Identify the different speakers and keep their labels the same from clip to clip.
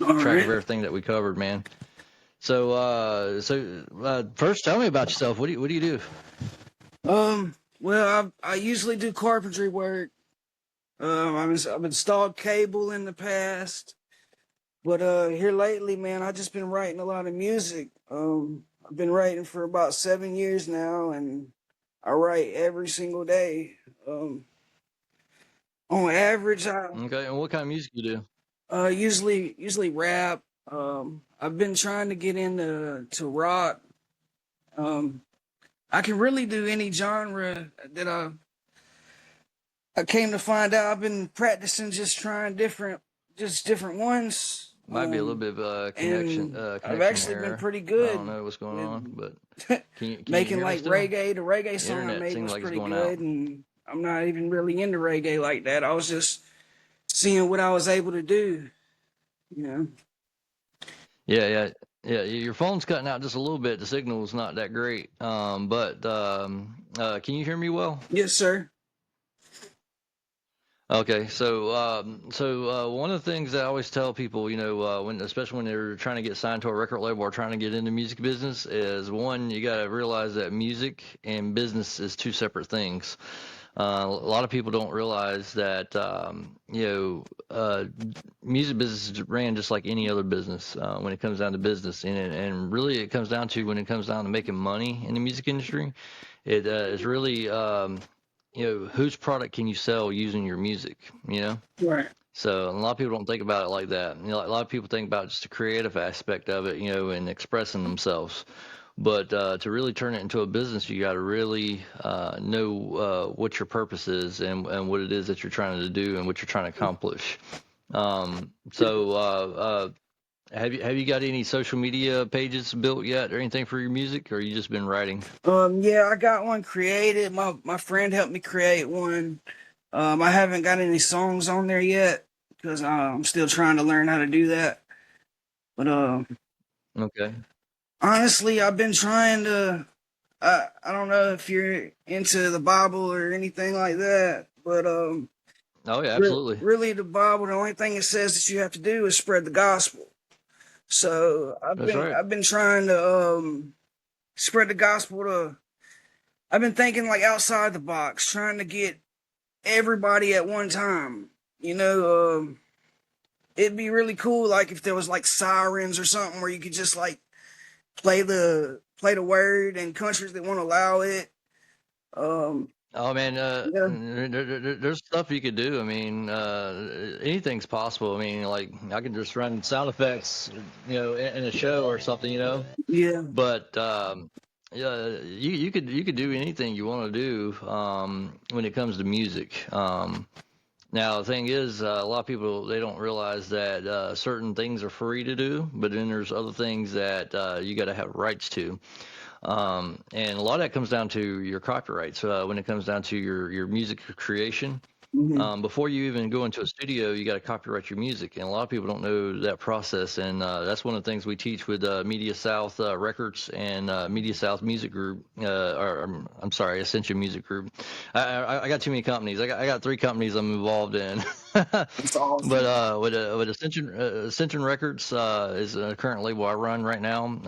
Speaker 1: All
Speaker 2: track of
Speaker 1: right.
Speaker 2: everything that we covered, man. So first, tell me about yourself. What do you do?
Speaker 1: Well, I usually do carpentry work. I've installed cable in the past, but here lately, man, I just been writing a lot of music. I've been writing for about 7 years now, and I write every single day. Um, on average, I
Speaker 2: Okay, and what kind of music you do?
Speaker 1: usually rap. I've been trying to get into rock. Um, I can really do any genre that I came to find out. I've been practicing, just trying different ones.
Speaker 2: Might be a little bit of
Speaker 1: And I've
Speaker 2: connection
Speaker 1: actually been
Speaker 2: error.
Speaker 1: pretty
Speaker 2: I don't
Speaker 1: good
Speaker 2: know what's going
Speaker 1: with
Speaker 2: on, but can you
Speaker 1: making
Speaker 2: hear me
Speaker 1: like
Speaker 2: still?
Speaker 1: reggae. The reggae
Speaker 2: The
Speaker 1: song I
Speaker 2: internet
Speaker 1: made
Speaker 2: seems
Speaker 1: was
Speaker 2: like it's
Speaker 1: pretty
Speaker 2: going out.
Speaker 1: good, and I'm not even really into reggae like that. I was just seeing what I was able to do, you know.
Speaker 2: Yeah, yeah, yeah. Your phone's cutting out just a little bit. The signal's not that great. Can you hear me well?
Speaker 1: Yes, sir.
Speaker 2: Okay, one of the things that I always tell people, especially when they're trying to get signed to a record label or trying to get into music business, is one, you got to realize that music and business is two separate things. A lot of people don't realize that, music business is ran just like any other business when it comes down to business, and really it comes down to when it comes down to making money in the music industry. It is really whose product can you sell using your music, you know?
Speaker 1: Right.
Speaker 2: So a lot of people don't think about it like that. A lot of people think about just the creative aspect of it, and expressing themselves. But to really turn it into a business, you got to really know what your purpose is and what it is that you're trying to do and what you're trying to accomplish. Um, so have you got any social media pages built yet or anything for your music, or you just been writing?
Speaker 1: Yeah, I got one created. My friend helped me create one. I haven't got any songs on there yet because I'm still trying to learn how to do that. But
Speaker 2: Okay.
Speaker 1: honestly, I've been trying to. I don't know if you're into the Bible or anything like that, but
Speaker 2: Oh yeah, absolutely.
Speaker 1: really, the Bible, the only thing it says that you have to do is spread the gospel. So
Speaker 2: That's right.
Speaker 1: I've been trying to spread the gospel to. I've been thinking like outside the box, trying to get everybody at one time. You know, it'd be really cool, like if there was like sirens or something where you could just like play the word in countries that won't allow it. Um,
Speaker 2: Oh man,
Speaker 1: yeah,
Speaker 2: there's stuff you could do. I mean, anything's possible. I mean, like I can just run sound effects, in a show or something,
Speaker 1: yeah,
Speaker 2: But yeah, you could do anything you want to do when it comes to music. Now the thing is, a lot of people they don't realize that certain things are free to do, but then there's other things that you got to have rights to. And a lot of that comes down to your copyrights when it comes down to your music creation.
Speaker 1: hmm
Speaker 2: Before you even go into a studio, you got to copyright your music, and a lot of people don't know that process. And that's one of the things we teach with Media South Records and Media South Music Group, I'm sorry, Ascension Music Group. I got too many companies. I got three companies I'm involved in.
Speaker 1: it's
Speaker 2: But
Speaker 1: awesome.
Speaker 2: with Ascension Records is a current label I run right now.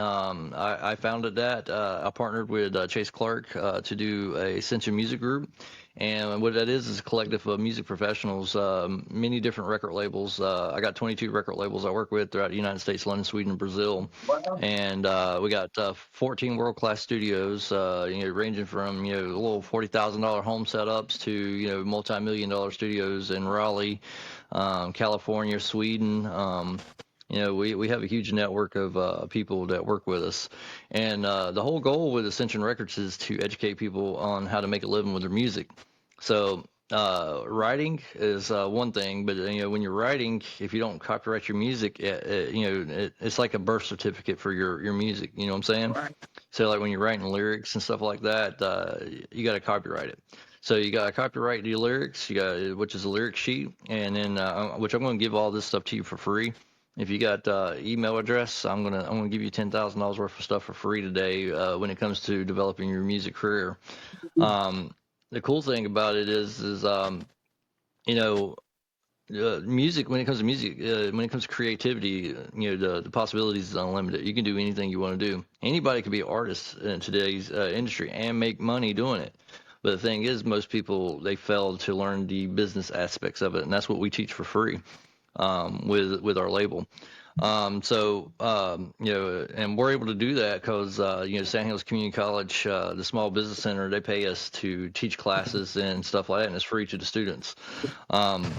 Speaker 2: I founded that. I partnered with Chase Clark to do a Ascension Music Group, and what that is a collective of music professionals, many different record labels. I got 22 record labels I work with throughout the United States, London, Sweden, and Brazil,
Speaker 1: Wow.
Speaker 2: and we got 14 world-class studios, ranging from little $40,000 home setups to multi-million-dollar studios in Raleigh, California, Sweden. We have a huge network of people that work with us, and the whole goal with Ascension Records is to educate people on how to make a living with their music. So writing is one thing, but when you're writing, if you don't copyright your music, it's like a birth certificate for your music. You know what I'm saying?
Speaker 1: Right.
Speaker 2: So like when you're writing lyrics and stuff like that, you got to copyright it. So you got to copyright your lyrics, which is a lyric sheet, and then which I'm going to give all this stuff to you for free. If you got email address, I'm gonna give you $10,000 worth of stuff for free today when it comes to developing your music career. Um, the cool thing about it is you know music, when it comes to music, when it comes to creativity, the possibilities is unlimited. You can do anything you want to do. Anybody can be an artist in today's industry and make money doing it. But the thing is, most people, they fail to learn the business aspects of it, and that's what we teach for free, with our label. And we're able to do that because, Sand Hills Community College, the Small Business Center, they pay us to teach classes and stuff like that, and it's free to the students. Um,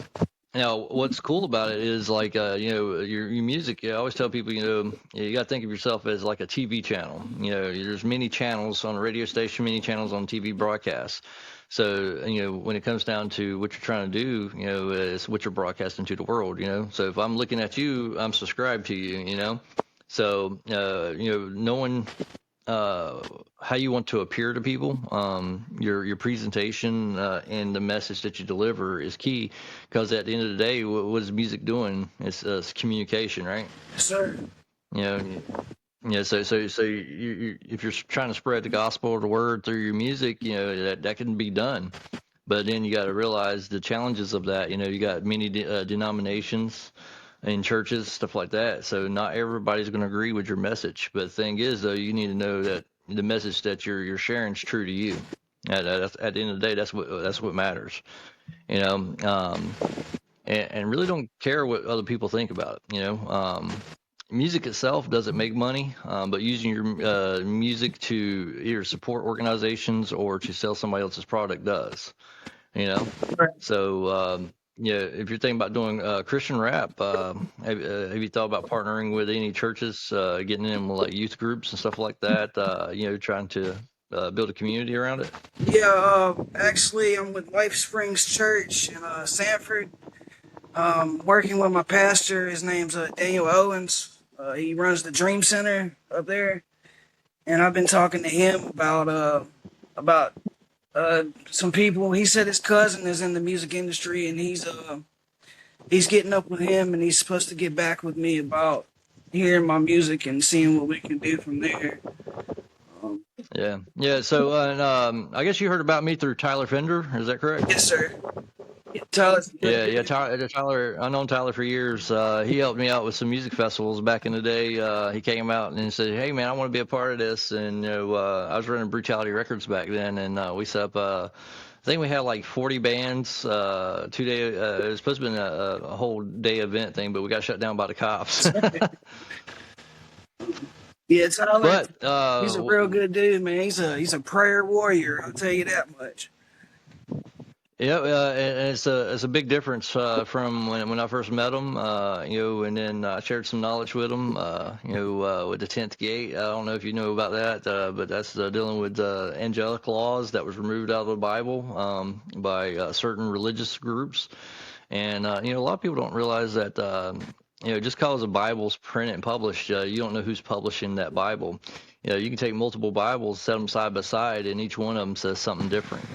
Speaker 2: what's cool about it is like, your music. I always tell people, you got to think of yourself as like a TV channel. There's many channels on a radio station, many channels on TV broadcasts. So, when it comes down to what you're trying to do, it's what you're broadcasting to the world. So if I'm looking at you, I'm subscribed to you. So, knowing how you want to appear to people, your presentation, and the message that you deliver is key, because at the end of the day, what is music doing? It's communication, right?
Speaker 1: Yes, sir.
Speaker 2: You know, yeah. So if you're trying to spread the gospel or the word through your music, that can be done. But then you got to realize the challenges of that. You got many denominations in churches, stuff like that. So not everybody's going to agree with your message. But the thing is, though, you need to know that the message that you're sharing is true to you. At the end of the day, that's what matters. You know, um, and really don't care what other people think about it. Music itself doesn't make money, but using your music to either support organizations or to sell somebody else's product does. You know,
Speaker 1: Right.
Speaker 2: so if you're thinking about doing Christian rap, have you thought about partnering with any churches, getting in with like youth groups and stuff like that? Trying to build a community around it.
Speaker 1: Yeah, actually, I'm with Life Springs Church in Sanford. Working with my pastor. His name's Daniel Owens. He runs the Dream Center up there, and I've been talking to him about some people. He said his cousin is in the music industry, and he's getting up with him, and he's supposed to get back with me about hearing my music and seeing what we can do from there. Um,
Speaker 2: Yeah. So, I guess you heard about me through Tyler Fender. Is that correct?
Speaker 1: yes, sir. Yeah, Tyler's a good
Speaker 2: Yeah.
Speaker 1: dude.
Speaker 2: Tyler. I've known Tyler for years. He helped me out with some music festivals back in the day. He came out and said, "Hey, man, I want to be a part of this." And I was running Brutality Records back then, and we set up. I think we had like 40 bands. 2 day. It was supposed to be a whole day event thing, but we got shut down by the cops.
Speaker 1: Yeah, Tyler.
Speaker 2: But
Speaker 1: He's a real good dude, man. He's a prayer warrior. I'll tell you that much.
Speaker 2: yeah, and it's a big difference from when I first met him, and then I shared some knowledge with him, with the 10th gate. I don't know if you know about that, but that's dealing with angelic laws that was removed out of the Bible, by certain religious groups. And a lot of people don't realize that, just because a Bible's printed and published, you don't know who's publishing that Bible. You can take multiple Bibles, set them side by side, and each one of them says something different,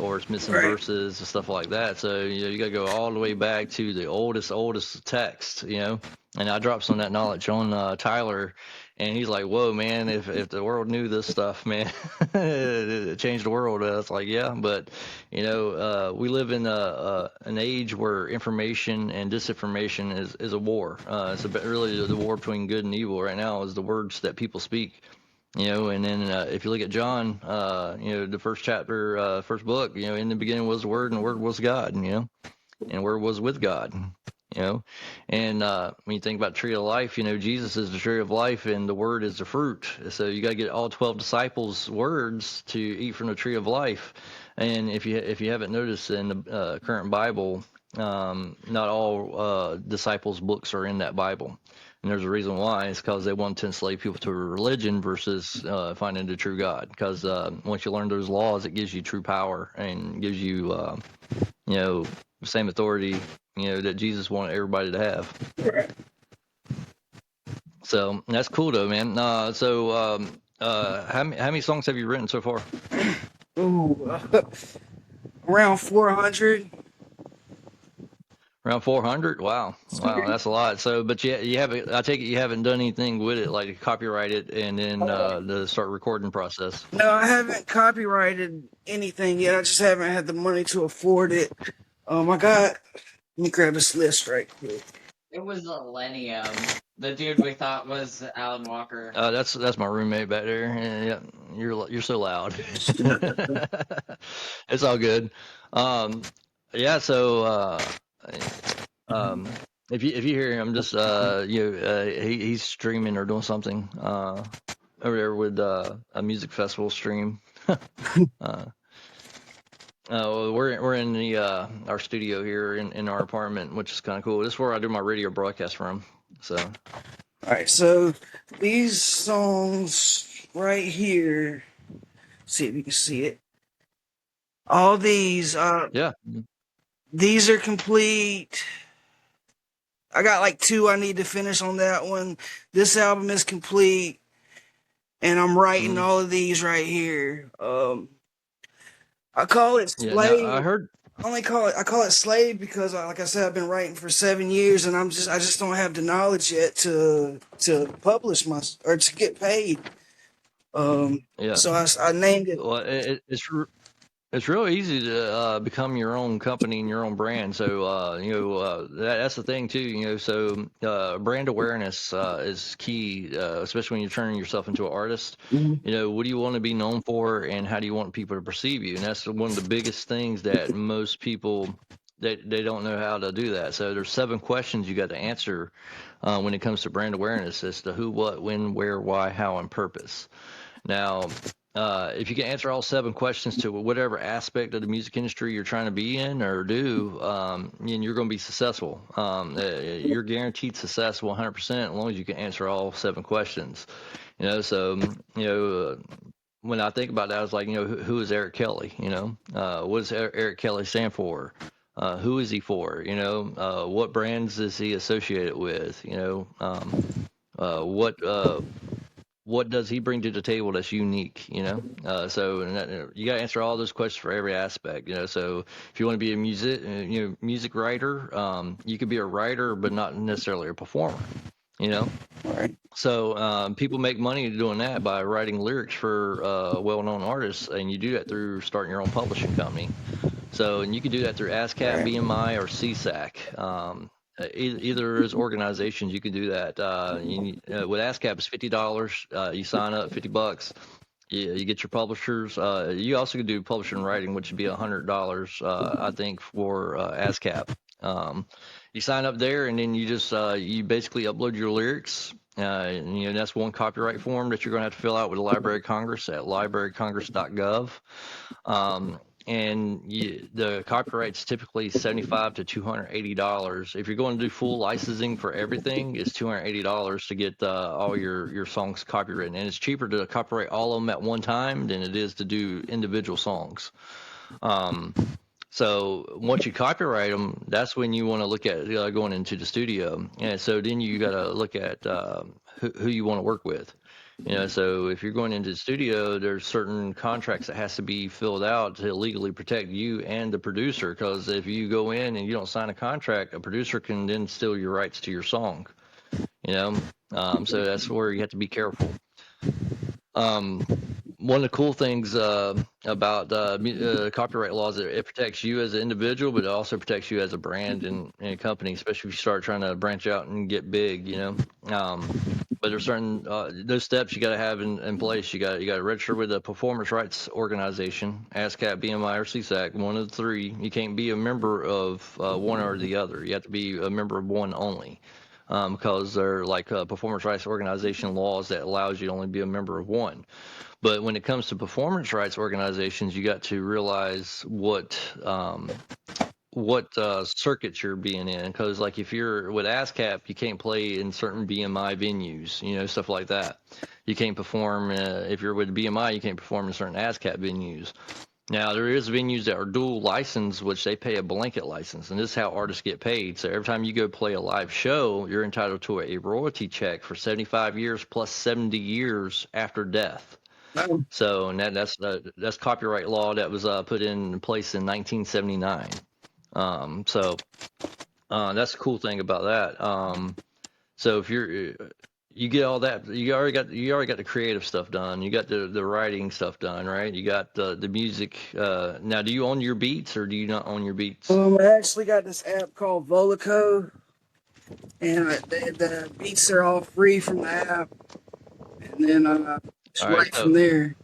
Speaker 2: or it's missing
Speaker 1: Right.
Speaker 2: verses and stuff like that. So, you got to go all the way back to the oldest text, And I dropped some of that knowledge on Tyler, and he's like, "Whoa, man! If the world knew this stuff, man, it changed the world." It's like, yeah, but we live in an age where information and disinformation is a war. It's really the war between good and evil right now is the words that people speak. And then if you look at John, the first chapter, first book, in the beginning was the Word, and the Word was God, and the Word was with God, you know. And when you think about tree of life, Jesus is the tree of life, and the Word is the fruit. So you got to get all 12 disciples' words to eat from the tree of life. And if you haven't noticed in the current Bible, not all disciples' books are in that Bible. And there's a reason why. It's because they want to enslave people to a religion versus finding the true God. Because once you learn those laws, it gives you true power and gives you, the same authority, that Jesus wanted everybody to have.
Speaker 1: Right.
Speaker 2: So that's cool, though, man. How many songs have you written so far?
Speaker 1: Ooh, around 400.
Speaker 2: Around 400? Wow, that's a lot. So, but you haven't. I take it you haven't done anything with it, like copyright it and then the start recording process.
Speaker 1: No, I haven't copyrighted anything yet. I just haven't had the money to afford it. I got Let me grab this list right quick.
Speaker 3: It was Millennium. The dude we thought was Alan Walker.
Speaker 2: That's my roommate back there. Yeah, you're so loud. It's all good. Um, yeah. So um, if you hear him, just he's streaming or doing something over there with a music festival stream. uh, we're in the our studio here in our apartment, which is kind of cool. This is where I do my radio broadcast from. So.
Speaker 1: All right, so these songs right here. See if you can see it. All these,
Speaker 2: Yeah.
Speaker 1: these are complete. I got like 2 I need to finish on that one. This album is complete, and I'm writing all of these right here. I call it
Speaker 2: Yeah. Now,
Speaker 1: Slave.
Speaker 2: I heard.
Speaker 1: I call it Slave because, like I said, I've been writing for 7 years, and I just don't have the knowledge yet to publish or to get paid.
Speaker 2: Yeah.
Speaker 1: So I named it.
Speaker 2: Well, it's real easy to become your own company and your own brand. So that's the thing too. So brand awareness is key, especially when you're turning yourself into an artist. What do you want to be known for, and how do you want people to perceive you? And that's one of the biggest things that most people they don't know how to do that. So there's 7 questions you got to answer when it comes to brand awareness as to who, what, when, where, why, how, and purpose. Now, if you can answer all 7 questions to whatever aspect of the music industry you're trying to be in or do, and you're going to be successful. You're guaranteed success 100% as long as you can answer all 7 questions. So when I think about that, I was like, who is Eric Kelly? What does Eric Kelly stand for? Who is he for? What brands is he associated with? What does he bring to the table that's unique? So you got to answer all those questions for every aspect. So if you want to be a music writer, you could be a writer, but not necessarily a performer.
Speaker 1: Right.
Speaker 2: So people make money doing that by writing lyrics for well-known artists, and you do that through starting your own publishing company. So, and you can do that through ASCAP,
Speaker 1: Right.
Speaker 2: BMI, or CSAC. Either of those organizations, you can do that. With ASCAP, it's $50. You sign up, $50. You get your publishers. You also can do publishing and writing, which would be $100, I think, for ASCAP. You sign up there, and then you just you basically upload your lyrics. And that's one copyright form that you're going to have to fill out with the Library of Congress at librarycongress.gov. And the copyright's typically $75 to $280. If you're going to do full licensing for everything, it's $280 to get all your songs copywritten. And it's cheaper to copyright all of them at one time than it is to do individual songs. So once you copyright them, that's when you want to look at going into the studio. And so then you got to look at who you want to work with. So if you're going into the studio, there's certain contracts that has to be filled out to legally protect you and the producer. Because if you go in and you don't sign a contract, a producer can then steal your rights to your song. So that's where you have to be careful. One of the cool things about copyright laws is it protects you as an individual, but it also protects you as a brand and a company, especially if you start trying to branch out and get big. But there's certain those steps you got to have in place. You got to register with a performance rights organization, ASCAP, BMI, or CSAC, one of the 3. You can't be a member of one or the other. You have to be a member of one only. Because they're like performance rights organization laws that allows you to only be a member of one. But when it comes to performance rights organizations, you got to realize what circuits you're being in. Because like if you're with ASCAP, you can't play in certain BMI venues, stuff like that. You can't perform if you're with BMI, you can't perform in certain ASCAP venues. Now, there is venues that are dual licensed, which they pay a blanket license, and this is how artists get paid. So every time you go play a live show, you're entitled to a royalty check for 75 years plus 70 years after death. So and that's copyright law that was put in place in 1979. So that's the cool thing about that. So if you're you get all that. You already got the creative stuff done. You got the writing stuff done, right? You got the music. Now, do you own your beats or do you not own your beats?
Speaker 1: I actually got this app called Volico, and the beats are all free from the app, and then just
Speaker 2: All right,
Speaker 1: write from there.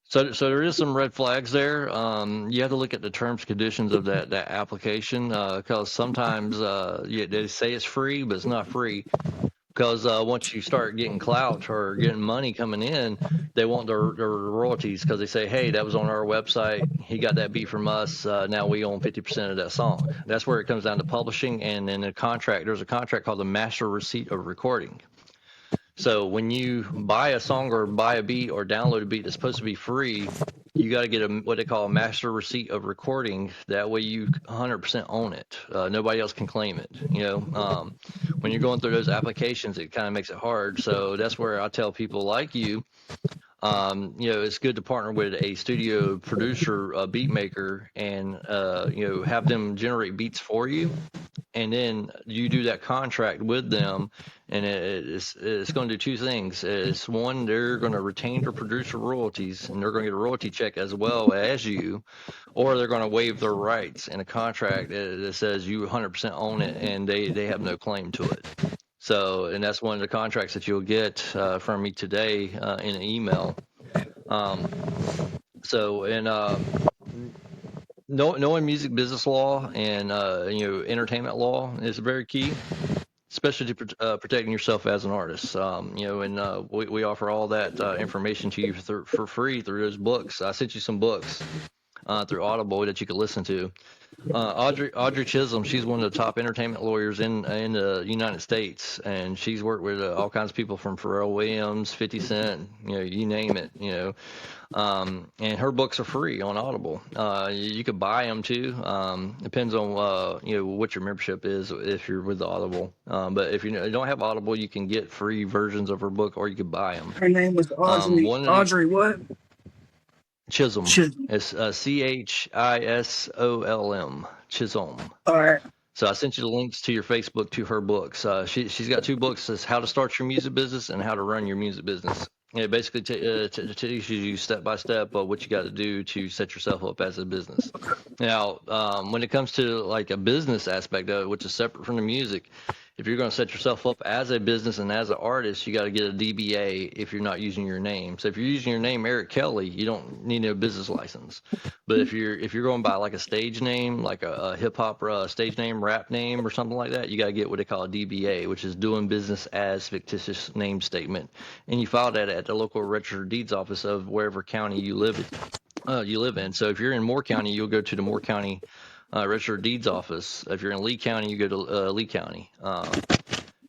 Speaker 2: So there is some red flags there. You have to look at the terms and conditions of that application because sometimes yeah, they say it's free, but it's not free. Because once you start getting clout or getting money coming in, they want their royalties because they say, hey, that was on our website. He got that beat from us. Now we own 50% of that song. That's where it comes down to publishing. And then a contract, there's a contract called the master receipt of recording. So when you buy a song or buy a beat or download a beat that's supposed to be free, you got to get what they call a master receipt of recording. That way you 100% own it. Nobody else can claim it. When you're going through those applications, it kind of makes it hard. So that's where I tell people like you, it's good to partner with a studio producer, a beat maker, and have them generate beats for you, and then you do that contract with them, and it's going to do two things. It's one, they're going to retain their producer royalties, and they're going to get a royalty check as well as you, or they're going to waive their rights in a contract that says you 100% own it, and they have no claim to it. So, and that's one of the contracts that you'll get from me today in an email. Knowing music business law and entertainment law is very key, especially to protecting yourself as an artist. We offer all that information to you for free through those books. I sent you some books through Audible that you could listen to. Audrey Chisholm, she's one of the top entertainment lawyers in the United States, and she's worked with all kinds of people from Pharrell Williams, 50 Cent, you name it, and her books are free on Audible. You could buy them too. Depends on what your membership is if you're with Audible. But if you don't have Audible, you can get free versions of her book, or you could buy them.
Speaker 1: Her name was Audrey. Audrey what?
Speaker 2: Chisholm.
Speaker 1: Chisholm.
Speaker 2: It's Chisolm. Chisholm.
Speaker 1: All right.
Speaker 2: So I sent you the links to your Facebook to her books. She's got two books: it's How to Start Your Music Business and How to Run Your Music Business. It basically teaches you step by step what you got to do to set yourself up as a business. Now, when it comes to like a business aspect of it, which is separate from the music, if you're going to set yourself up as a business and as an artist, you got to get a DBA if you're not using your name. So if you're using your name Eric Kelly, you don't need no business license. But if you're going by like a stage name, like a hip hop stage name, rap name, or something like that, you got to get what they call a DBA, which is doing business as fictitious name statement, and you file that at the local registered deeds office of wherever county you live in. So if you're in Moore County, you'll go to the Moore County registered deeds office. If you're in Lee County, you go to Lee County.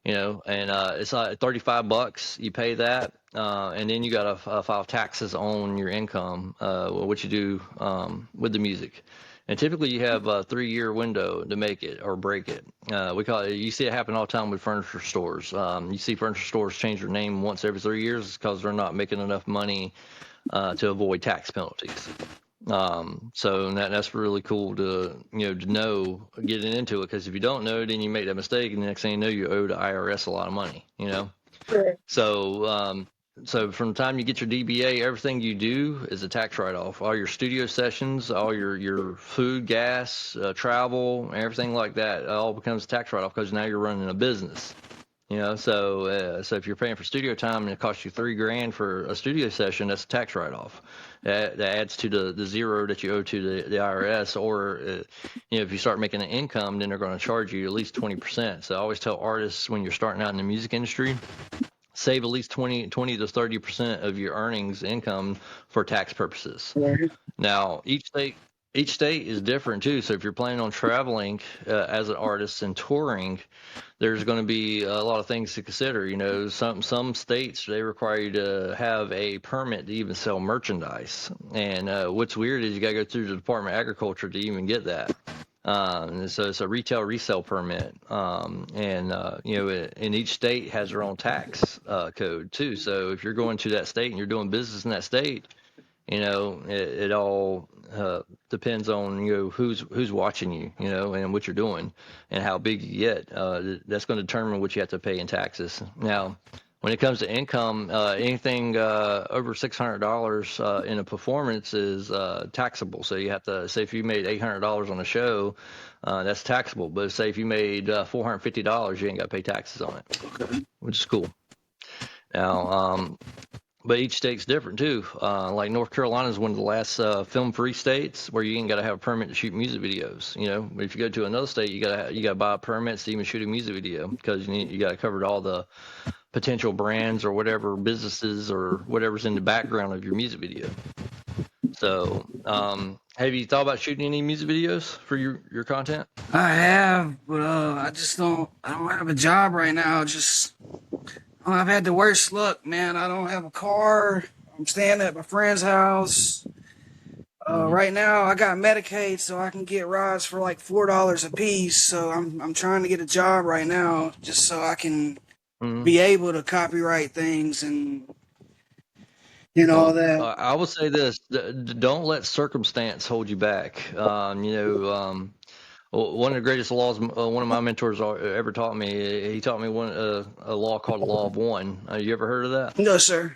Speaker 2: It's like $35. You pay that, and then you got to file taxes on your income, what you do with the music. And typically, you have a 3-year window to make it or break it. We call it. You see it happen all the time with furniture stores. You see furniture stores change their name once every 3 years because they're not making enough money to avoid tax penalties. So that's really cool to know getting into it, because if you don't know, then you make that mistake, and the next thing you know, you owe the IRS a lot of money.
Speaker 1: Sure.
Speaker 2: So from the time you get your DBA, everything you do is a tax write-off. All your studio sessions, all your food, gas, travel, everything like that, all becomes tax write-off because now you're running a business. So if you're paying for studio time and it costs you $3,000 for a studio session, that's a tax write-off. That adds to the zero that you owe to the IRS. Or if you start making an income, then they're going to charge you at least 20%. So I always tell artists, when you're starting out in the music industry, save at least 20 to 30% of your earnings income for tax purposes.
Speaker 1: Right. Now,
Speaker 2: Each state is different too. So if you're planning on traveling as an artist and touring, there's going to be a lot of things to consider. Some states, they require you to have a permit to even sell merchandise. And what's weird is you got to go through the Department of Agriculture to even get that. And so it's a retail resale permit. And each state has their own tax code too. So if you're going to that state and you're doing business in that state, it all depends on who's watching you, and what you're doing, and how big you get. That's going to determine what you have to pay in taxes. Now, when it comes to income, anything over $600 in a performance is taxable. So you have to say if you made $800 on a show, that's taxable. But say if you made $450, you ain't got to pay taxes on it, which is cool. Now, but each state's different too. Like North Carolina is one of the last film-free states where you ain't got to have a permit to shoot music videos. But if you go to another state, you gotta buy permits to even shoot a music video because you got to cover all the potential brands or whatever businesses or whatever's in the background of your music video. So, have you thought about shooting any music videos for your content?
Speaker 1: I have, but I don't have a job right now. I've had the worst luck, man. I don't have a car. I'm staying at my friend's house. Right now, I got Medicaid, so I can get rides for like $4 a piece. So I'm trying to get a job right now, just so I can be able to copyright things and all that.
Speaker 2: I will say this: don't let circumstance hold you back. One of the greatest laws one of my mentors ever taught me. He taught me a law called the law of one. You ever heard of that?
Speaker 1: No, sir.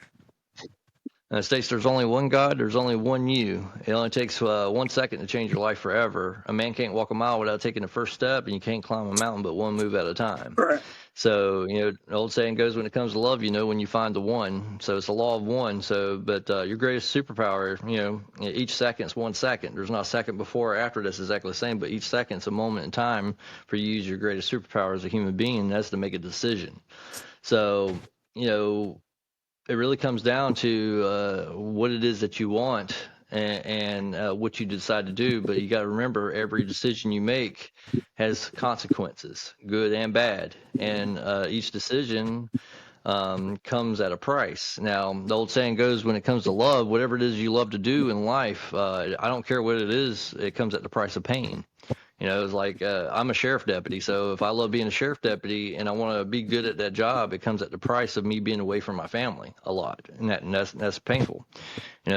Speaker 2: It states there's only one God, there's only one you. It only takes 1 second to change your life forever. A man can't walk a mile without taking the first step, and you can't climb a mountain but one move at a time.
Speaker 1: Right.
Speaker 2: So, the old saying goes, when it comes to love, when you find the one. So it's the law of one. So, but your greatest superpower, each second's 1 second. There's not a second before or after that's exactly the same, but each second's a moment in time for you to use your greatest superpower as a human being, and that's to make a decision. So, it really comes down to what it is that you want and what you decide to do. But you got to remember, every decision you make has consequences, good and bad. And each decision comes at a price. Now, the old saying goes, when it comes to love, whatever it is you love to do in life, I don't care what it is, it comes at the price of pain. It's like I'm a sheriff deputy, so if I love being a sheriff deputy and I want to be good at that job, it comes at the price of me being away from my family a lot, and that's painful.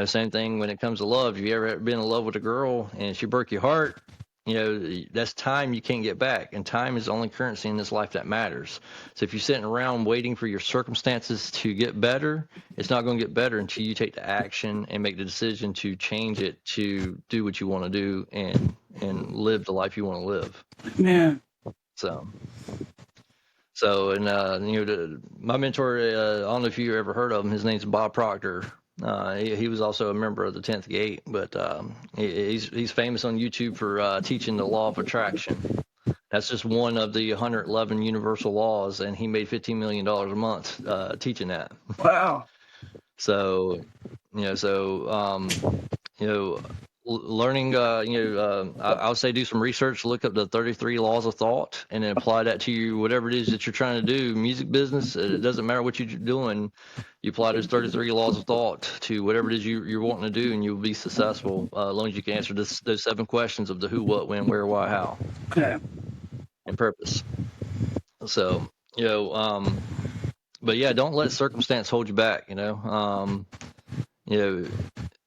Speaker 2: Same thing when it comes to love. If you ever been in love with a girl and she broke your heart, that's time you can't get back, and time is the only currency in this life that matters. So if you're sitting around waiting for your circumstances to get better, it's not going to get better until you take the action and make the decision to change it, to do what you want to do and live the life you want to live.
Speaker 1: Yeah.
Speaker 2: So my mentor, I don't know if you ever heard of him. His name's Bob Proctor. He was also a member of the 10th Gate, but he's famous on YouTube for teaching the law of attraction. That's just one of the 111 universal laws, and he made $15 million a month teaching that.
Speaker 1: Wow.
Speaker 2: So, learning, I would say do some research, look up the 33 laws of thought, and then apply that to whatever it is that you're trying to do. Music business, it doesn't matter what you're doing. You apply those 33 laws of thought to whatever it is you're wanting to do, and you'll be successful as long as you can answer those 7 questions of the who, what, when, where, why, how, and purpose. So, but yeah, don't let circumstance hold you back.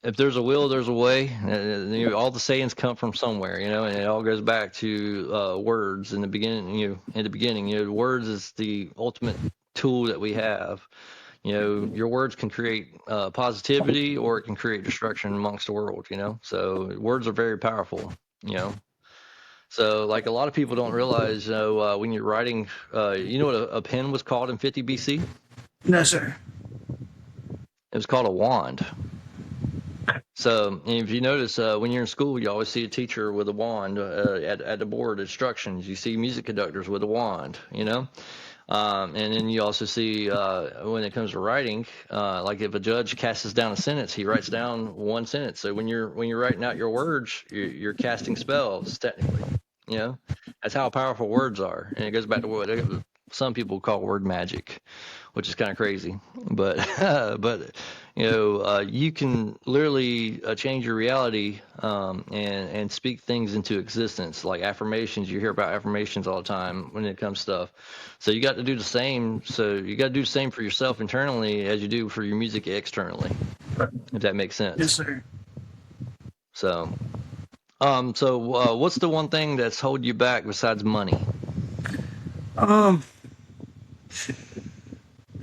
Speaker 2: If there's a will, there's a way. All the sayings come from somewhere, and it all goes back to words in the beginning. Words is the ultimate tool that we have. Your words can create positivity, or it can create destruction amongst the world. So words are very powerful. So like a lot of people don't realize, when you're writing, what a pen was called in 50 BC?
Speaker 1: No, sir.
Speaker 2: It was called a wand. So if you notice, when you're in school, you always see a teacher with a wand at the board instructions. You see music conductors with a wand, and then you also see when it comes to writing, like if a judge casts down a sentence, he writes down one sentence. So when you're writing out your words, you're casting spells technically. That's how powerful words are, and it goes back to what some people call word magic, which is kind of crazy, but you can literally change your reality and speak things into existence, like affirmations. You hear about affirmations all the time when it comes to stuff. So you got to do the same. So you got to do the same for yourself internally as you do for your music externally, if that makes sense.
Speaker 1: Yes, sir.
Speaker 2: So, what's the one thing that's holding you back besides money?
Speaker 1: I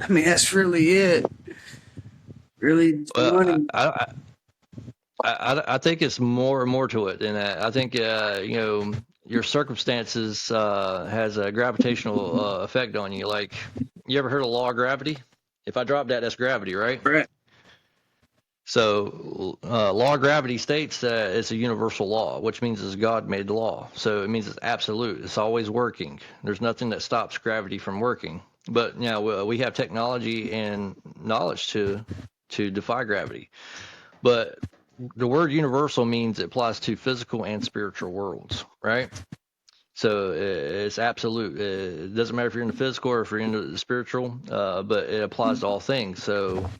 Speaker 1: mean, that's really it. Really, it's the
Speaker 2: Well,
Speaker 1: money.
Speaker 2: I think it's more to it than that. I think your circumstances has a gravitational effect on you. Like, you ever heard of law of gravity? If I drop that, that's gravity, right?
Speaker 1: Right.
Speaker 2: So, law of gravity states that it's a universal law, which means it's God made the law. So it means it's absolute. It's always working. There's nothing that stops gravity from working. But now we have technology and knowledge to defy gravity. But the word universal means it applies to physical and spiritual worlds, right? So it's absolute. It doesn't matter if you're in the physical or if you're in the spiritual, but it applies to all things. So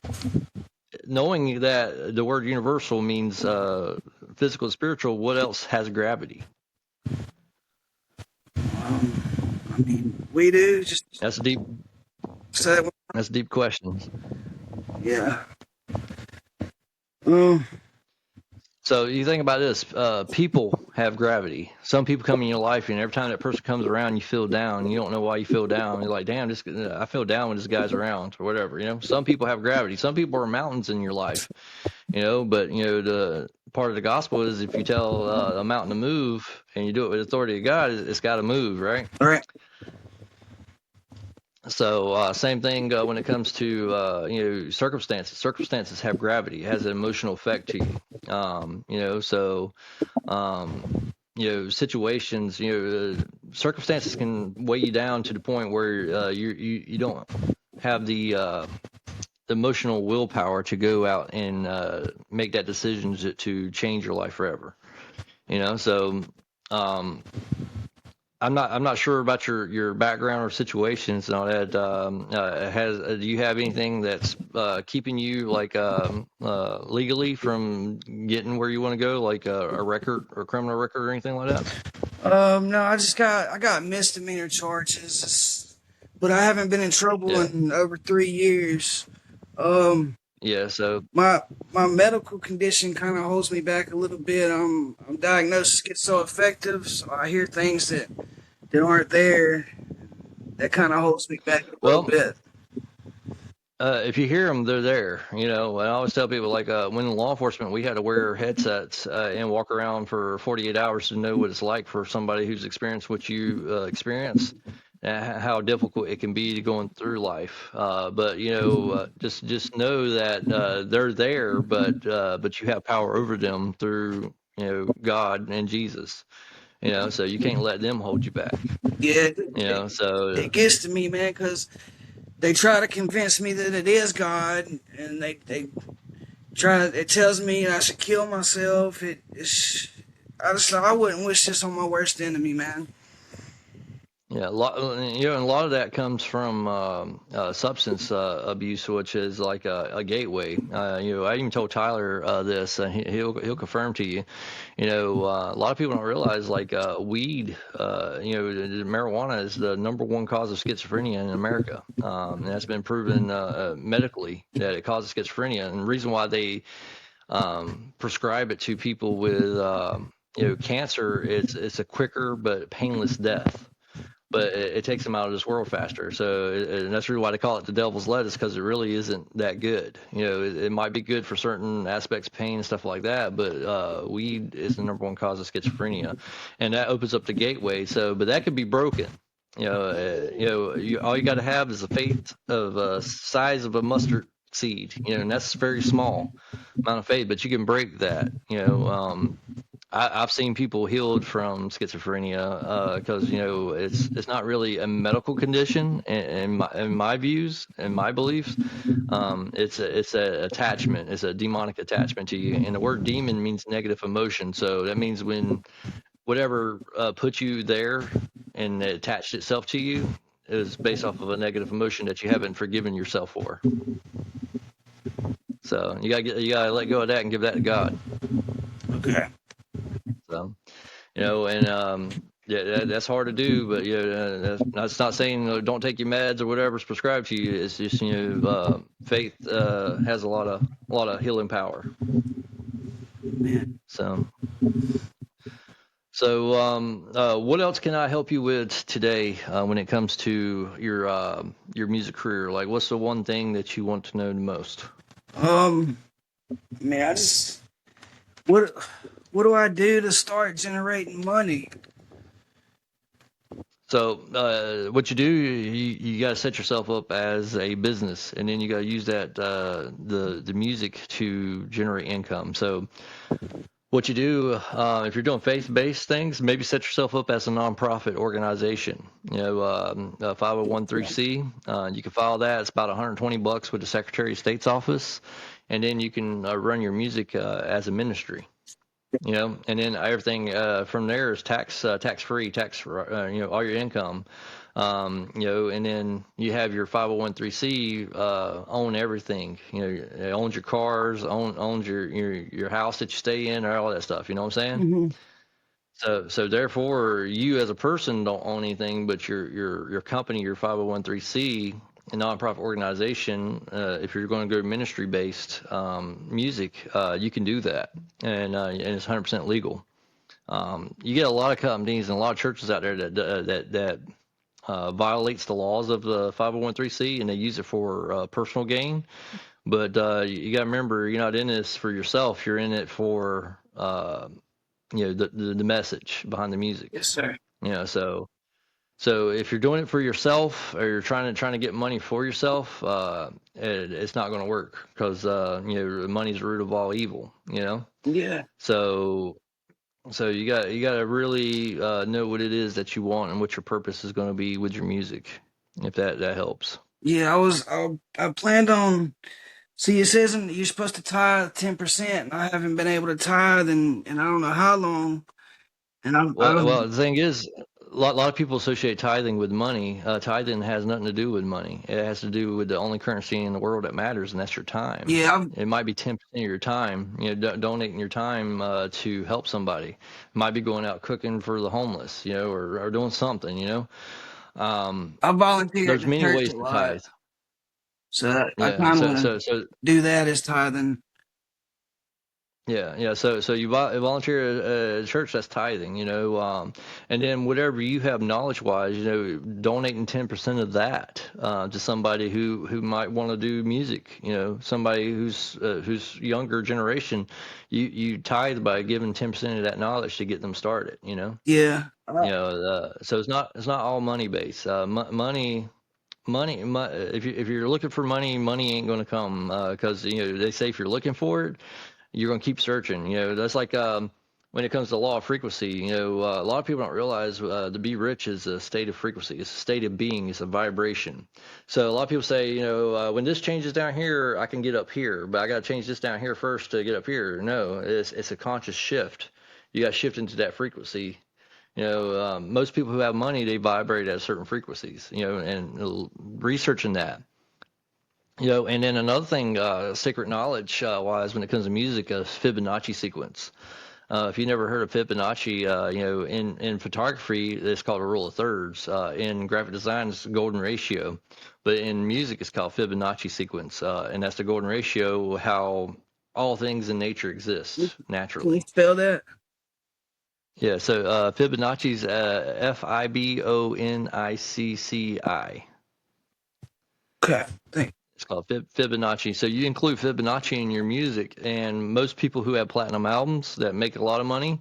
Speaker 2: knowing that the word universal means physical and spiritual, what else has gravity?
Speaker 1: I mean, we do just
Speaker 2: That's a deep.
Speaker 1: say that.
Speaker 2: That's a deep question.
Speaker 1: Yeah.
Speaker 2: So you think about this: people have gravity. Some people come in your life, and every time that person comes around, you feel down. You don't know why you feel down. You're like, "Damn, I feel down when this guy's around," or whatever. Some people have gravity. Some people are mountains in your life. But the part of the gospel is if you tell a mountain to move and you do it with authority of God, it's got to move, right?
Speaker 1: All right.
Speaker 2: So same thing when it comes to circumstances. Circumstances have gravity. It has an emotional effect to you. Situations. Circumstances can weigh you down to the point where you don't have the emotional willpower to go out and make that decision to change your life forever. So I'm not sure about your background or situations and all that. Do you have anything that's keeping you like legally from getting where you want to go, like a record or criminal record or anything like that?
Speaker 1: No, I got misdemeanor charges, but I haven't been in trouble
Speaker 2: Yeah.
Speaker 1: in over 3 years.
Speaker 2: Yeah. So
Speaker 1: My medical condition kind of holds me back a little bit. I'm diagnosed schizoaffective, so I hear things that aren't there. That kind of holds me back a little
Speaker 2: well.
Speaker 1: bit.
Speaker 2: If you hear them, they're there. And I always tell people, like, when in law enforcement, we had to wear headsets and walk around for 48 hours to know what it's like for somebody who's experienced what you experience, how difficult it can be to going through life. But just know that they're there, but you have power over them through God and Jesus. So you can't let them hold you back.
Speaker 1: Yeah,
Speaker 2: So
Speaker 1: it gets to me, man, because they try to convince me that it is God, and they try. It tells me I should kill myself. I wouldn't wish this on my worst enemy, man.
Speaker 2: Yeah, and a lot of that comes from substance abuse, which is like a gateway. I even told Tyler this, and he'll confirm to you. A lot of people don't realize like weed. Marijuana is the number one cause of schizophrenia in America, and that's been proven medically that it causes schizophrenia. And the reason why they prescribe it to people with cancer, it's a quicker but painless death. But it takes them out of this world faster. So and that's really why they call it the devil's lettuce, because it really isn't that good. It might be good for certain aspects, pain and stuff like that, but weed is the number one cause of schizophrenia, and that opens up the gateway. But that could be broken. All you got to have is a faith of size of a mustard seed. And that's very small amount of faith, but you can break that. I've seen people healed from schizophrenia because it's not really a medical condition in my views and my beliefs. It's a attachment. It's a demonic attachment to you, and the word demon means negative emotion. So that means when whatever put you there and it attached itself to you is based off of a negative emotion that you haven't forgiven yourself for. So you gotta let go of that and give that to God.
Speaker 1: Okay.
Speaker 2: So, yeah, that's hard to do, but that's not saying don't take your meds or whatever's prescribed to you. It's just faith has a lot of healing power.
Speaker 1: Man.
Speaker 2: So, what else can I help you with today when it comes to your music career? Like, what's the one thing that you want to know the most?
Speaker 1: Man, I just what do I do to start generating money?
Speaker 2: So, what you do, you got to set yourself up as a business, and then you got to use that the music to generate income. So, what you do, if you're doing faith-based things, maybe set yourself up as a nonprofit organization. You know, a 501(c). You can file that. It's about $120 with the Secretary of State's office, and then you can run your music as a ministry. You know, and then everything from there is tax-free, all your income. You know, and then you have your 501(c) own everything. You know, it owns your cars, owns your house that you stay in, or all that stuff. You know what I'm saying?
Speaker 1: Mm-hmm.
Speaker 2: So therefore, you as a person don't own anything, but your company, your 501(c), a nonprofit organization. If you're going to go ministry based music, you can do that, and it's 100% legal. You get a lot of companies and a lot of churches out there that violates the laws of the 501(c), and they use it for personal gain. But you got to remember, you're not in this for yourself. You're in it for the message behind the music.
Speaker 1: Yes, sir.
Speaker 2: You know, so if you're doing it for yourself or you're trying to get money for yourself, it's not going to work because money's the root of all evil. You know,
Speaker 1: Yeah.
Speaker 2: so you got to really know what it is that you want and what your purpose is going to be with your music, if that helps.
Speaker 1: Yeah, I planned on. See, it says you're supposed to tithe 10%, and I haven't been able to tithe and I don't know how long. And I
Speaker 2: Well,
Speaker 1: don't.
Speaker 2: the thing is, a lot of people associate tithing with money. Tithing has nothing to do with money. It has to do with the only currency in the world that matters, and that's your time.
Speaker 1: Yeah,
Speaker 2: It might be 10% of your time, donating your time to help somebody. It might be going out cooking for the homeless, or doing something,
Speaker 1: I volunteer at
Speaker 2: There's
Speaker 1: the
Speaker 2: many
Speaker 1: church a
Speaker 2: ways to
Speaker 1: lot,
Speaker 2: tithe.
Speaker 1: so I
Speaker 2: Yeah.
Speaker 1: kind of
Speaker 2: So,
Speaker 1: want
Speaker 2: so,
Speaker 1: to
Speaker 2: so
Speaker 1: do that as tithing.
Speaker 2: Yeah. So you volunteer at a church, that's tithing, and then whatever you have knowledge wise, donating 10% of that to somebody who might want to do music, somebody who's younger generation, you tithe by giving 10% of that knowledge to get them started.
Speaker 1: Yeah.
Speaker 2: So it's not all money based. Money, if you're looking for money, money ain't going to come because they say if you're looking for it, you're going to keep searching. That's like when it comes to law of frequency. A lot of people don't realize to be rich is a state of frequency. It's a state of being. It's a vibration. So a lot of people say, when this changes down here, I can get up here, but I got to change this down here first to get up here. No, it's a conscious shift. You got to shift into that frequency. Most people who have money, they vibrate at certain frequencies. And researching that. And then another thing, secret knowledge wise, when it comes to music, is Fibonacci sequence. If you never heard of Fibonacci, in photography, it's called a rule of thirds. In graphic design, it's the golden ratio. But in music, it's called Fibonacci sequence. And that's the golden ratio, how all things in nature exist
Speaker 1: Can you
Speaker 2: naturally.
Speaker 1: spell that?
Speaker 2: Yeah, so Fibonacci's Fibonnicci.
Speaker 1: Okay. Thank.
Speaker 2: It's called Fibonacci. So you include Fibonacci in your music, and most people who have platinum albums that make a lot of money,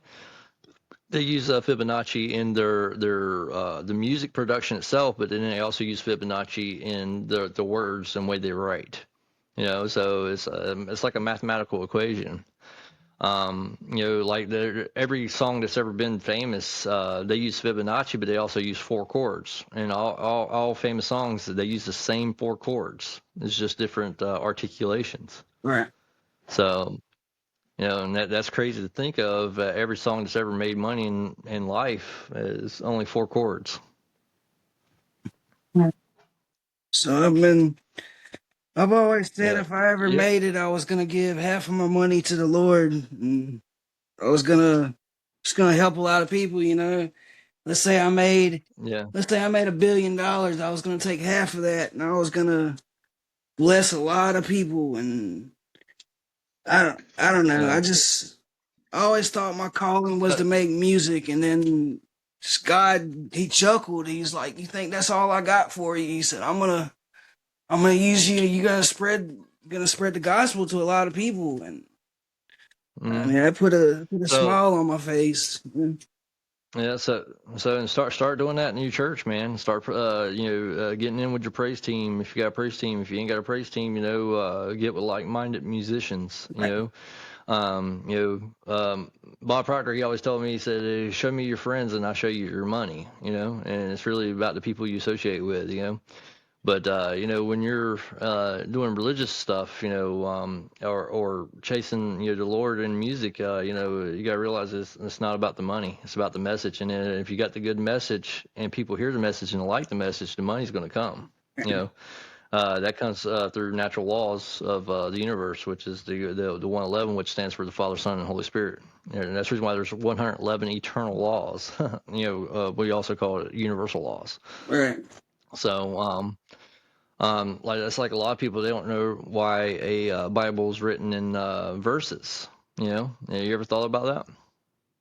Speaker 2: they use Fibonacci in their the music production itself, but then they also use Fibonacci in the words and way they write. So it's like a mathematical equation. Like every song that's ever been famous, they use Fibonacci, but they also use four chords. And all famous songs, they use the same four chords. It's just different articulations.
Speaker 1: Right.
Speaker 2: So, and that's crazy to think of. Every song that's ever made money in life is only four chords.
Speaker 1: So I've always said
Speaker 2: Yeah.
Speaker 1: if I ever
Speaker 2: Yeah.
Speaker 1: made it, I was gonna give half of my money to the Lord, and I was just gonna help a lot of people. Let's say I made,
Speaker 2: Yeah.
Speaker 1: let's say I made $1 billion. I was gonna take half of that, and I was gonna bless a lot of people. And I don't know.
Speaker 2: Yeah.
Speaker 1: I always thought my calling was to make music, and then God, he chuckled. He's like, "You think that's all I got for you?" He said, I'm gonna use you. You're gonna spread the gospel to a lot of people." And I
Speaker 2: Mm.
Speaker 1: mean, that put a
Speaker 2: So
Speaker 1: smile on my face.
Speaker 2: yeah, and start doing that in your church, man. Start getting in with your praise team. If you got a praise team, if you ain't got a praise team, get with like-minded musicians. Bob Proctor, he always told me, he said, "Show me your friends, and I'll show you your money." And it's really about the people you associate with. But when you're doing religious stuff, or chasing the Lord in music, you got to realize it's not about the money; it's about the message. And then if you got the good message and people hear the message and like the message, the money's going to come. That comes through natural laws of the universe, which is the 111, which stands for the Father, Son, and Holy Spirit. And that's the reason why there's 111 eternal laws. We also call it universal laws.
Speaker 1: Right.
Speaker 2: So, like that's like a lot of people, they don't know why a Bible is written in verses. Have you ever thought about that?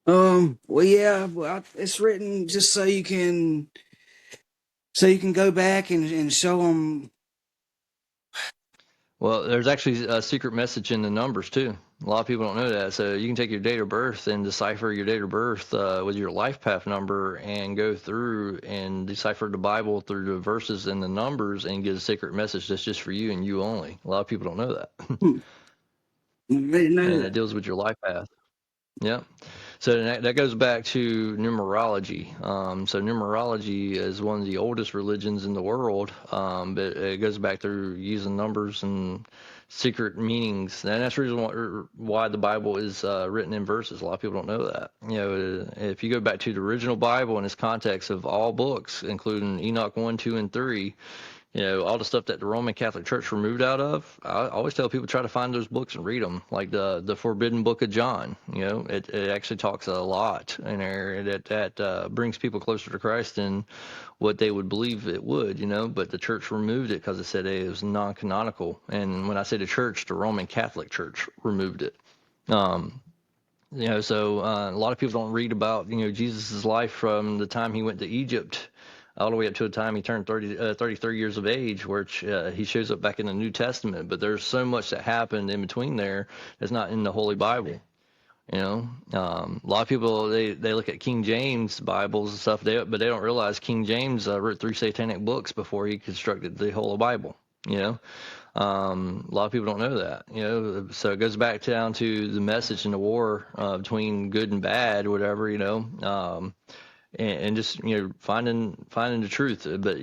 Speaker 1: Well, yeah. Well, it's written just so you can go back and show them.
Speaker 2: Well, there's actually a secret message in the numbers too. A lot of people don't know that. So you can take your date of birth and decipher your date of birth with your life path number and go through and decipher the Bible through the verses and the numbers and get a secret message that's just for you and you only. A lot of people don't know that.
Speaker 1: I didn't know
Speaker 2: And it
Speaker 1: that.
Speaker 2: deals with your life path. Yeah. So that goes back to numerology. So numerology is one of the oldest religions in the world, but it goes back through using numbers and secret meanings. And that's the reason why the Bible is written in verses. A lot of people don't know that. If you go back to the original Bible in its context of all books, including Enoch 1, 2, and 3, all the stuff that the Roman Catholic Church removed out of, I always tell people try to find those books and read them, like the Forbidden Book of John. It actually talks a lot in there that brings people closer to Christ than what they would believe it would. But the church removed it because it said it was non-canonical. And when I say the church, the Roman Catholic Church removed it. So a lot of people don't read about Jesus's life from the time he went to Egypt all the way up to the time he turned 33 years of age, which he shows up back in the New Testament. But there's so much that happened in between there that's not in the Holy Bible. A lot of people they look at King James Bibles and stuff, but they don't realize King James wrote 3 satanic books before he constructed the whole Bible. A lot of people don't know that. So it goes back down to the message in the war between good and bad, whatever. And just finding the truth. But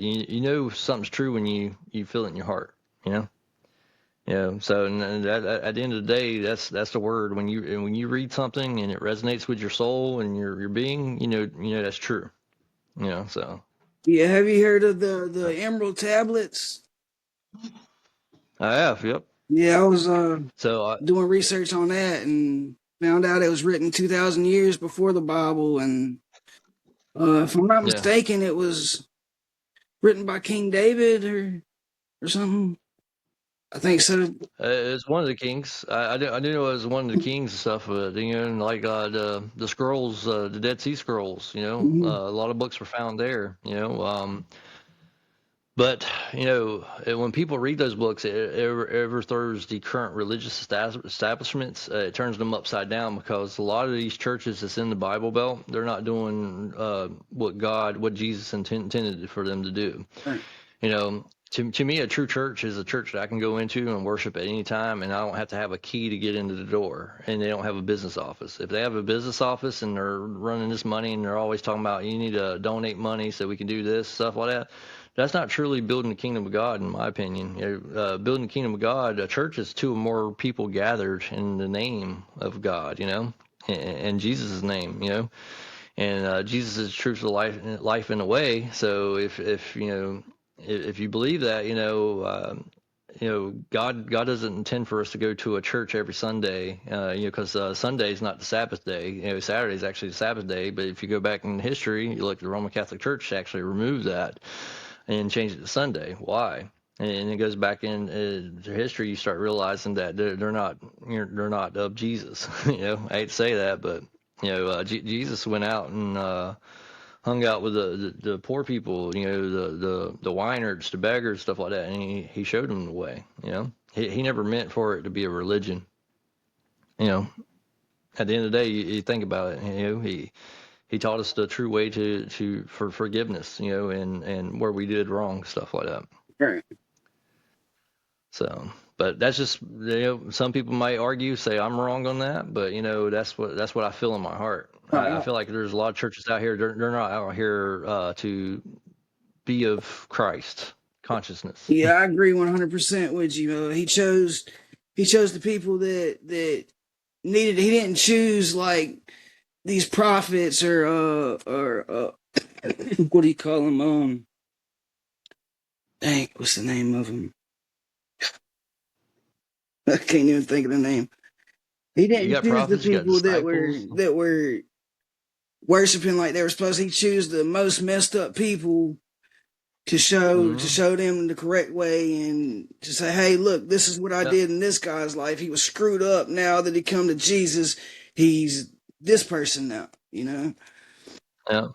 Speaker 2: something's true when you feel it in your heart. So at the end of the day, that's the word. When you read something and it resonates with your soul and your being, that's true. So
Speaker 1: Yeah. Have you heard of the Emerald Tablets?
Speaker 2: I have. Yep.
Speaker 1: Yeah, I was
Speaker 2: So
Speaker 1: doing research on that and found out it was written 2,000 years before the Bible, and if I'm not
Speaker 2: yeah.
Speaker 1: mistaken, it was written by King David or something. I think so.
Speaker 2: It's one of the kings. I do know it was one of the kings and stuff. And like the scrolls, the Dead Sea Scrolls.
Speaker 1: Hmm.
Speaker 2: A lot of books were found there. But when people read those books, it overthrows the current religious establishments. It turns them upside down because a lot of these churches that's in the Bible Belt, they're not doing what Jesus intended for them to do.
Speaker 1: Right.
Speaker 2: To me, a true church is a church that I can go into and worship at any time, and I don't have to have a key to get into the door, and they don't have a business office. If they have a business office and they're running this money and they're always talking about you need to donate money so we can do this, stuff like that, that's not truly building the kingdom of God, in my opinion. Building the kingdom of God, a church is 2 or more people gathered in the name of God, in Jesus' name, and Jesus is truth of life in a way. So if you believe that, God doesn't intend for us to go to a church every Sunday, because Sunday is not the Sabbath day. Saturday is actually the Sabbath day. But if you go back in history, you look at the Roman Catholic Church actually removed that and changed it to Sunday. Why? And it goes back in to history. You start realizing that they're not of Jesus. I hate to say that, but Jesus went out and hung out with the poor people, the whiners, the beggars, stuff like that, and he showed them the way. He never meant for it to be a religion. At the end of the day, you think about it. He taught us the true way for forgiveness. And where we did wrong, stuff like that.
Speaker 1: Right.
Speaker 2: So, but that's just some people might argue, say I'm wrong on that, but that's what I feel in my heart. I feel like there's a lot of churches out here. They're not out here to be of Christ consciousness.
Speaker 1: Yeah, I agree 100% with you. He chose the people that needed. He didn't choose like these prophets or what do you call them? Dang, what's the name of them? I can't even think of the name. He didn't choose
Speaker 2: prophets,
Speaker 1: the people that were worshiping like they were supposed to. He chose the most messed up people to show them the correct way and to say, hey, look, this is what I did in this guy's life. He was screwed up. Now that he come to Jesus, he's this person now,
Speaker 2: Yeah.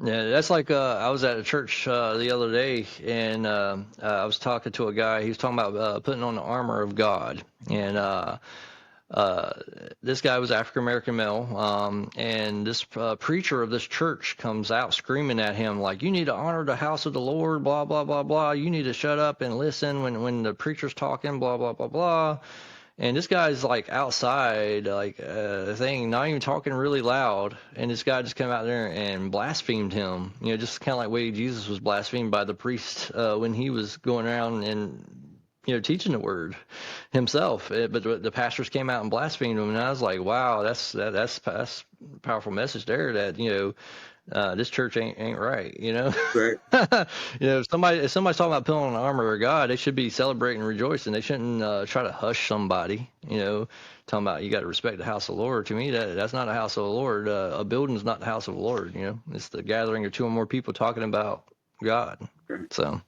Speaker 2: Yeah, that's like I was at a church the other day, and I was talking to a guy. He was talking about putting on the armor of God, and this guy was African American male, and this preacher of this church comes out screaming at him like, "You need to honor the house of the Lord, blah blah blah blah. You need to shut up and listen when the preacher's talking, blah blah blah blah." And this guy's like outside, like not even talking really loud. And this guy just came out there and blasphemed him. Just kind of like way Jesus was blasphemed by the priest when he was going around and teaching the word himself. But the pastors came out and blasphemed him, and I was like, wow, that's a powerful message there. That this church ain't right.
Speaker 1: Right.
Speaker 2: If somebody's talking about putting on the armor of God, they should be celebrating and rejoicing. They shouldn't try to hush somebody. Talking about you got to respect the house of the Lord. To me, that's not a house of the Lord. A building's not the house of the Lord. It's the gathering of two or more people talking about God. So.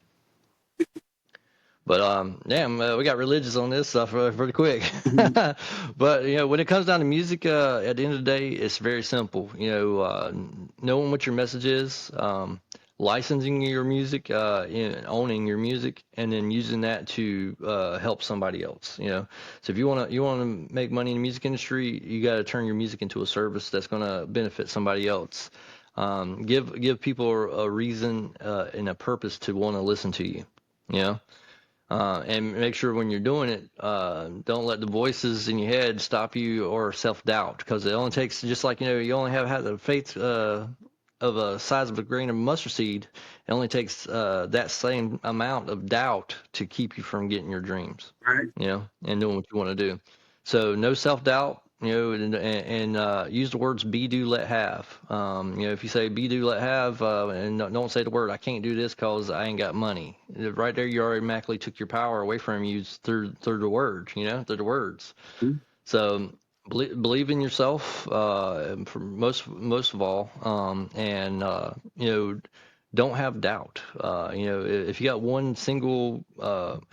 Speaker 2: But we got religious on this stuff pretty quick. But when it comes down to music, at the end of the day, it's very simple. Knowing what your message is, licensing your music, owning your music, and then using that to help somebody else. So if you want to make money in the music industry, you got to turn your music into a service that's going to benefit somebody else. Give people a reason and a purpose to want to listen to you. And make sure when you're doing it, don't let the voices in your head stop you or self-doubt, because it only takes, just like, you only have the faith of a size of a grain of mustard seed. It only takes that same amount of doubt to keep you from getting your dreams,
Speaker 1: Right.
Speaker 2: And doing what you want to do. So no self-doubt, and use the words be, do, let, have. If you say be, do, let, have, and don't say the word I can't do this because I ain't got money. Right there, you automatically took your power away from you through the words, through the words.
Speaker 1: Mhm.
Speaker 2: So believe in yourself, for most of all, and don't have doubt. If you got one single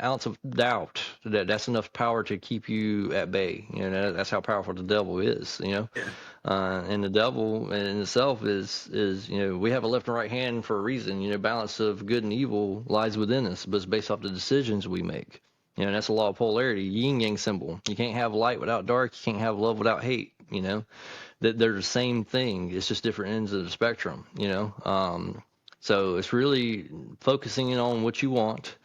Speaker 2: ounce of doubt, that's enough power to keep you at bay. That's how powerful the devil is.
Speaker 1: Yeah.
Speaker 2: And the devil in itself is we have a left and right hand for a reason. Balance of good and evil lies within us, but it's based off the decisions we make. And that's the law of polarity, yin yang symbol. You can't have light without dark. You can't have love without hate. That they're the same thing. It's just different ends of the spectrum. So it's really focusing in on what you want,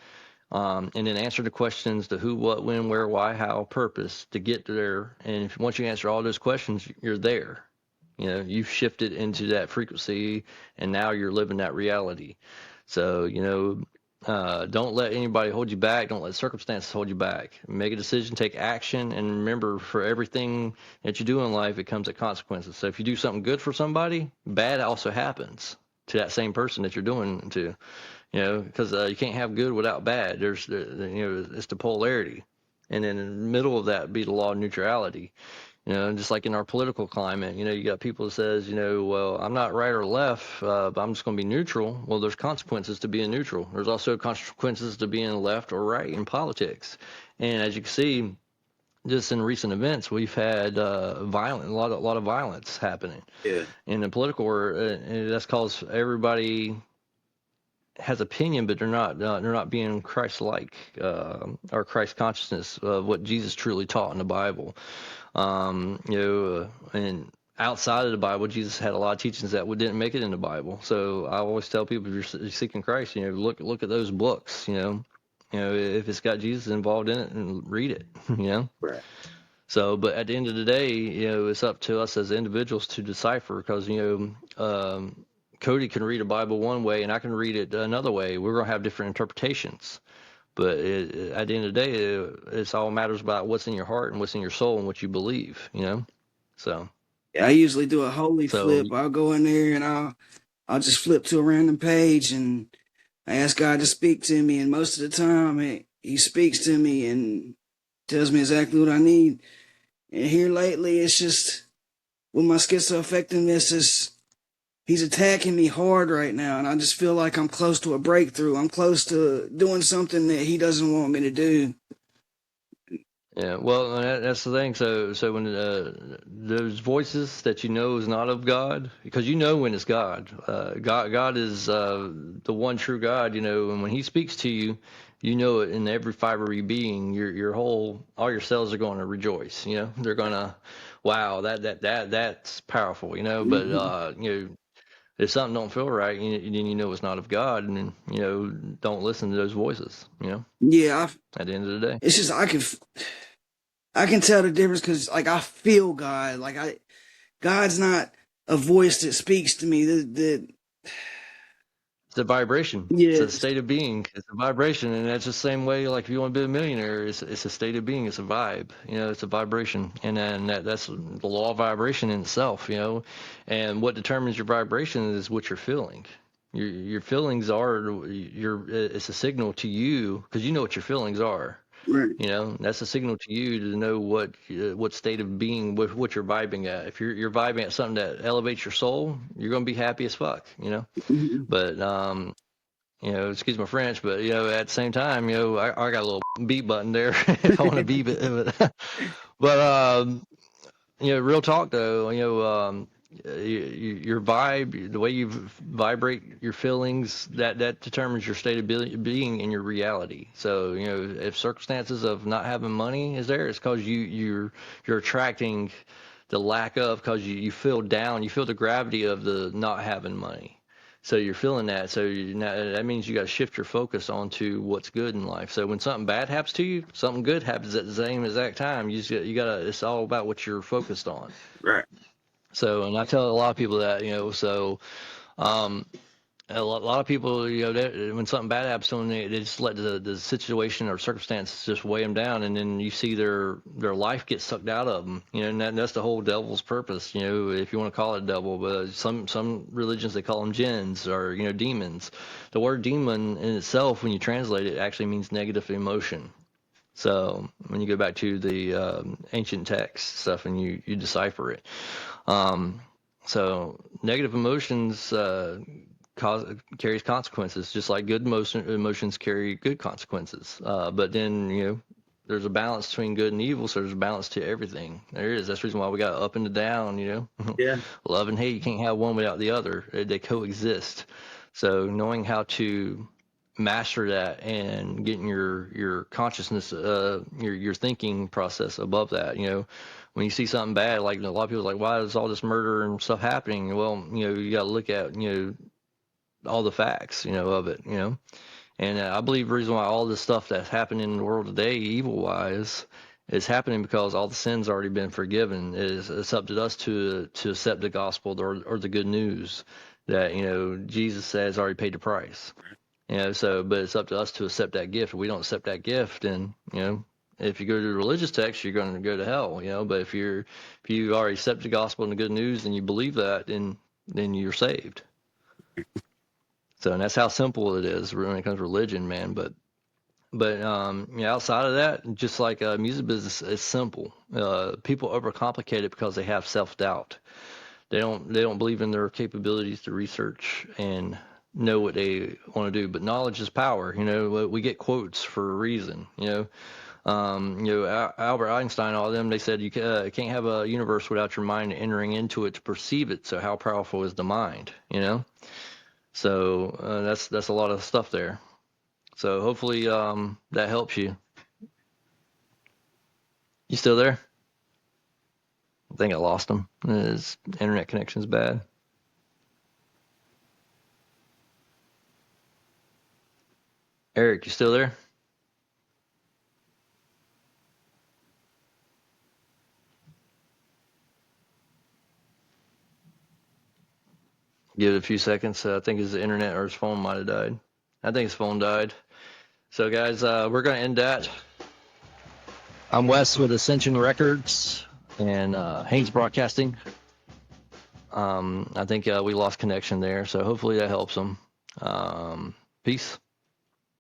Speaker 2: and then answer the questions: the who, what, when, where, why, how, purpose to get there. And once you answer all those questions, you're there. You've shifted into that frequency, and now you're living that reality. So don't let anybody hold you back. Don't let circumstances hold you back. Make a decision, take action, and remember, for everything that you do in life, it comes at consequences. So if you do something good for somebody, bad also happens to that same person that you're doing to, because you can't have good without bad. It's the polarity, and then in the middle of that be the law of neutrality. You know, just like in our political climate, you got people that says, well, I'm not right or left, but I'm just going to be neutral. Well, there's consequences to being neutral. There's also consequences to being left or right in politics. And as you can see, just in recent events, we've had a lot of violence happening.
Speaker 1: Yeah.
Speaker 2: In the political world, and that's because everybody has opinion, but they're not being Christ-like or Christ consciousness of what Jesus truly taught in the Bible. And outside of the Bible, Jesus had a lot of teachings that didn't make it in the Bible. So I always tell people, if you're seeking Christ, look at those books. If it's got Jesus involved in it, and read it.
Speaker 1: Right.
Speaker 2: So, but at the end of the day, it's up to us as individuals to decipher, because Cody can read a Bible one way and I can read it another way. We're going to have different interpretations. But at the end of the day, it's all matters about what's in your heart and what's in your soul and what you believe, So,
Speaker 1: Yeah, I usually do a holy
Speaker 2: so
Speaker 1: flip. I'll go in there and I'll just flip to a random page and I ask God to speak to me. And most of the time, he speaks to me and tells me exactly what I need. And here lately, it's just with my schizoaffectiveness, he's attacking me hard right now. And I just feel like I'm close to a breakthrough. I'm close to doing something that he doesn't want me to do.
Speaker 2: yeah, well, that's the thing. So when those voices that is not of God, because when it's God, God is the one true God, and when He speaks to you, it in every fiber of your being, all your cells are going to rejoice. They're going to, wow, that's powerful. But if something don't feel right, then it's not of God, and then don't listen to those voices.
Speaker 1: Yeah,
Speaker 2: At the end of the day.
Speaker 1: it's just I can tell the difference because like I feel God. God's not a voice that speaks to me.
Speaker 2: It's a vibration. It's a
Speaker 1: Yes,
Speaker 2: state of being. It's a vibration, and that's the same way. Like if you want to be a millionaire, it's a state of being. It's a vibe. It's a vibration, and then that's the law of vibration in itself. And what determines your vibration is what you're feeling. Your feelings are It's a signal to you, because you know what your feelings are.
Speaker 1: right,
Speaker 2: That's a signal to you to know what state of being, what you're vibing at. If you're vibing at something that elevates your soul, you're gonna be happy as fuck.
Speaker 1: Mhm.
Speaker 2: But excuse my French, but at the same time, I got a little beep button there if I want to beep it. But real talk though, your vibe, the way you vibrate your feelings, that determines your state of being and your reality. So if circumstances of not having money is there, it's because you're attracting the lack of, because you feel down, you feel the gravity of the not having money. So you're feeling that. So that means you got to shift your focus onto what's good in life. So when something bad happens to you, something good happens at the same exact time. You gotta. It's all about what you're focused on.
Speaker 1: Right.
Speaker 2: So, and I tell a lot of people that, So, um, a lot of people, when something bad happens to them, they just let the situation or circumstances just weigh them down, and then you see their life get sucked out of them. And that's the whole devil's purpose. If you want to call it devil, but some religions they call them jinns or demons. The word demon in itself, when you translate it, actually means negative emotion. So when you go back to the ancient text stuff and you decipher it, so negative emotions carries consequences, just like good emotions carry good consequences. But then there's a balance between good and evil, so there's a balance to everything. There is. That's the reason why we got up and down.
Speaker 1: Yeah.
Speaker 2: Love and hate. You can't have one without the other. They coexist. So knowing how to master that and getting your consciousness, your thinking process above that. When you see something bad, like a lot of people are like, why is all this murder and stuff happening? Well, you got to look at all the facts, of it, And I believe the reason why all this stuff that's happening in the world today, evil wise, is happening because all the sins already been forgiven. It's up to us to accept the gospel or the good news that Jesus says already paid the price. So, but it's up to us to accept that gift. If we don't accept that gift, then if you go to the religious text, you're going to go to hell. But if you already accept the gospel and the good news and you believe that, then you're saved. So, and that's how simple it is when it comes to religion, man. But But outside of that, just like music business, it's simple. People overcomplicate it because they have self-doubt. They don't believe in their capabilities to research and know what they want to do. But knowledge is power. We get quotes for a reason. Albert Einstein, all of them, they said you can't have a universe without your mind entering into it to perceive it. So how powerful is the mind? So that's a lot of stuff there. So hopefully that helps you. You still there? I think I lost him. His internet connection's bad. Eric, you still there? Give it a few seconds. I think his internet or his phone might have died. I think his phone died. So, guys, we're going to end that. I'm Wes with Ascension Records and Haynes Broadcasting. I think we lost connection there, so hopefully that helps them. Peace.